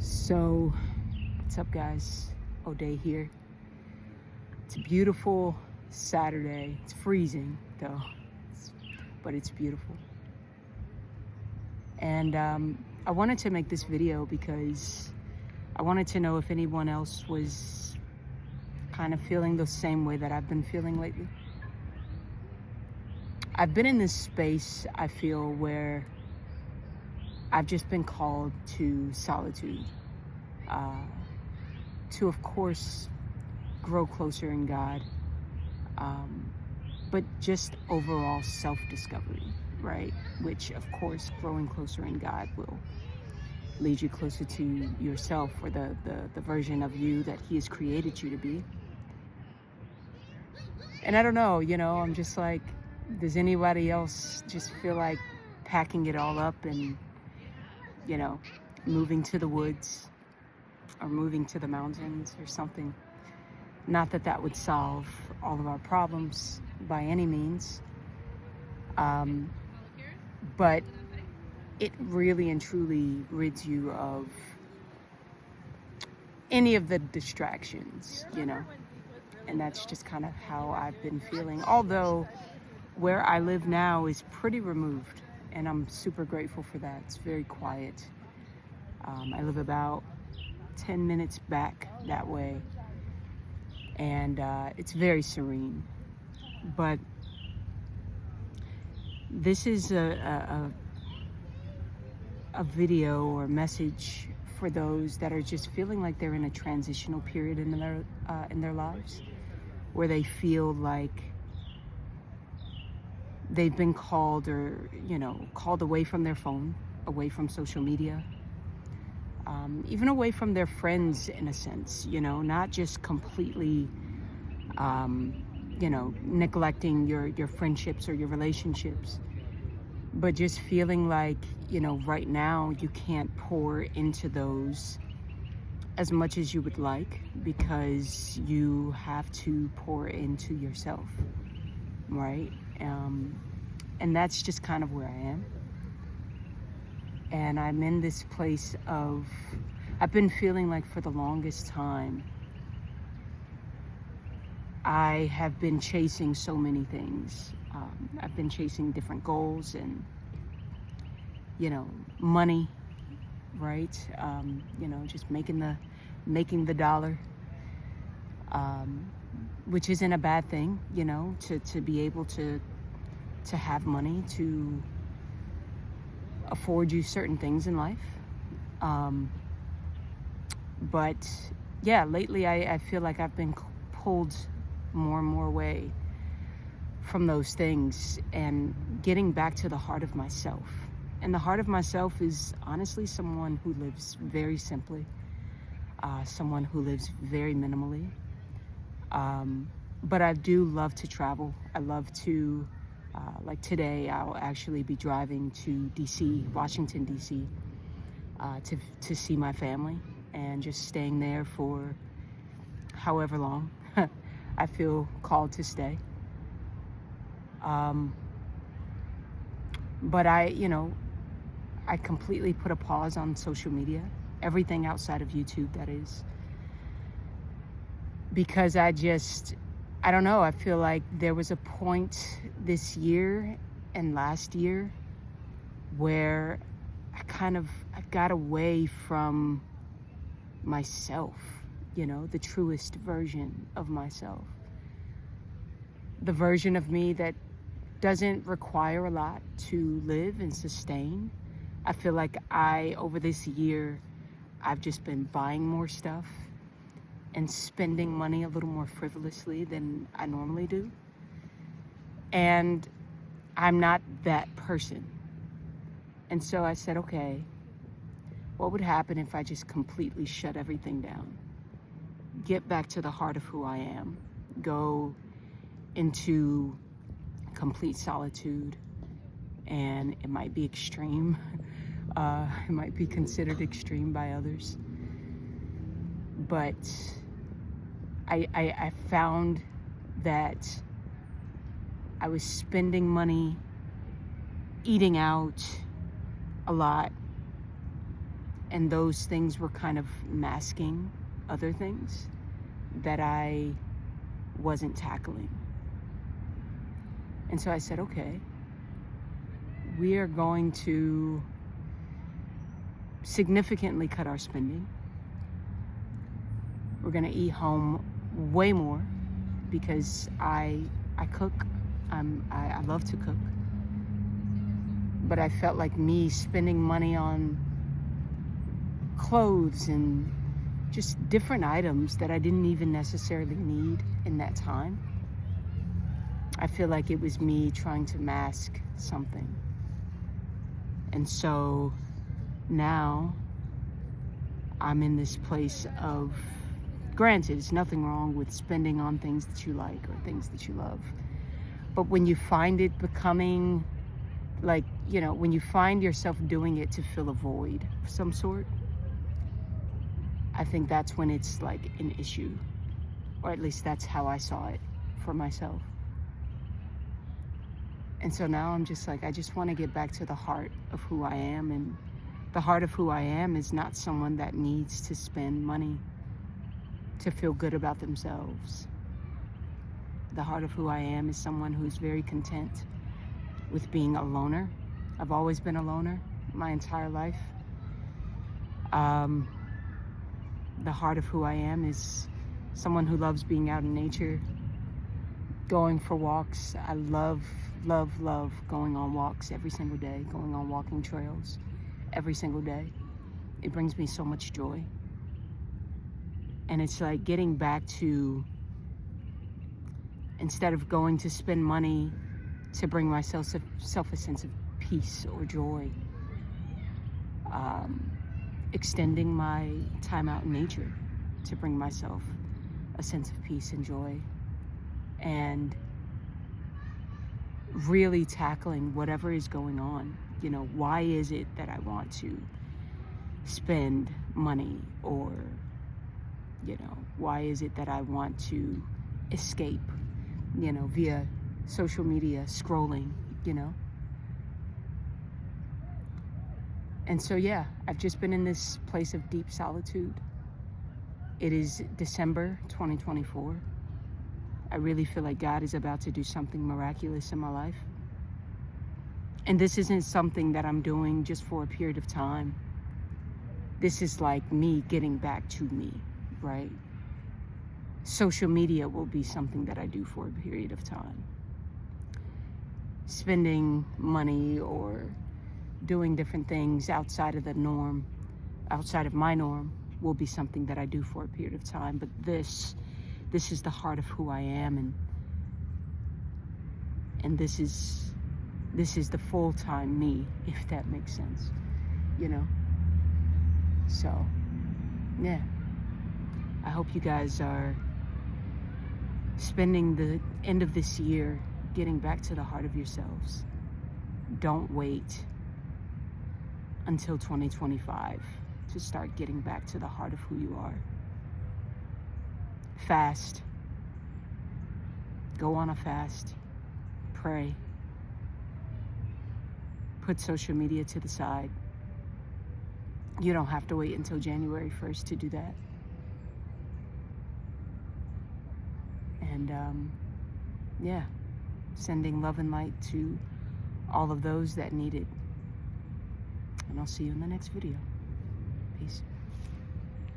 So, what's up, guys? O'Day here. It's a beautiful Saturday. It's freezing, though, but it's beautiful. And I wanted to make this video because I wanted to know if anyone else was kind of feeling the same way that I've been feeling lately. I've been in this space, I feel, where I've just been called to solitude, to, of course, grow closer in God, but just overall self-discovery, right? Which, of course, growing closer in God will lead you closer to yourself, or the version of you that He has created you to be. And I don't know, I'm just like, does anybody else just feel like packing it all up and moving to the woods or moving to the mountains or something? Not that that would solve all of our problems by any means, but it really and truly rids you of any of the distractions, and that's just kind of how I've been feeling. Although where I live now is pretty removed, and I'm super grateful for that. It's very quiet. I live about 10 minutes back that way, and it's very serene. But this is a video or message for those that are just feeling like they're in a transitional period in their lives, where they feel like they've been called away from their phone, away from social media, even away from their friends in a sense, not just completely, neglecting your friendships or your relationships, but just feeling like, right now you can't pour into those as much as you would like, because you have to pour into yourself, right? And that's just kind of where I am. And I'm in this place of, I've been feeling like for the longest time, I have been chasing so many things. I've been chasing different goals and, money, right? Just making the dollar, which isn't a bad thing, to be able to have money to afford you certain things in life. But yeah, lately I feel like I've been pulled more and more away from those things and getting back to the heart of myself. And the heart of myself is honestly someone who lives very simply, someone who lives very minimally. But I do love to travel. I love to, like today, I'll actually be driving to DC, Washington, DC, to see my family, and just staying there for however long I feel called to stay. But I completely put a pause on social media, everything outside of YouTube, that is, because I don't know, I feel like there was a point this year and last year where I got away from myself, the truest version of myself. The version of me that doesn't require a lot to live and sustain. I feel like over this year, I've just been buying more stuff and spending money a little more frivolously than I normally do. And I'm not that person. And so I said, okay, what would happen if I just completely shut everything down? Get back to the heart of who I am. Go into complete solitude. And it might be extreme. It might be considered extreme by others. But I found that I was spending money, eating out a lot, And those things were kind of masking other things that I wasn't tackling. And so I said, okay, we are going to significantly cut our spending. We're going to eat home way more because I cook. I love to cook. But I felt like me spending money on clothes and just different items that I didn't even necessarily need in that time. I feel like it was me trying to mask something. And so now I'm in this place of, granted, there's nothing wrong with spending on things that you like or things that you love. But when you find it becoming like, when you find yourself doing it to fill a void of some sort, I think that's when it's like an issue. Or at least that's how I saw it for myself. And so now I'm just like, I just want to get back to the heart of who I am. And the heart of who I am is not someone that needs to spend money to feel good about themselves. The heart of who I am is someone who's very content with being a loner. I've always been a loner my entire life. The heart of who I am is someone who loves being out in nature, going for walks. I love going on walks every single day, going on walking trails every single day. It brings me so much joy. And it's like getting back to, instead of going to spend money to bring myself a sense of peace or joy, extending my time out in nature to bring myself a sense of peace and joy, and really tackling whatever is going on. Why is it that I want to spend money, or why is it that I want to escape, via social media, scrolling, And so, yeah, I've just been in this place of deep solitude. It is December 2024. I really feel like God is about to do something miraculous in my life. And this isn't something that I'm doing just for a period of time. This is like me getting back to me, right? Social media will be something that I do for a period of time. Spending money or doing different things outside of the norm, outside of my norm, will be something that I do for a period of time. But this is the heart of who I am, and this is the full-time me, if that makes sense, So, yeah, I hope you guys are spending the end of this year getting back to the heart of yourselves. Don't wait until 2025 to start getting back to the heart of who you are. Fast. Go on a fast. Pray. Put social media to the side. You don't have to wait until January 1st to do that. And yeah, sending love and light to all of those that need it. And I'll see you in the next video. Peace.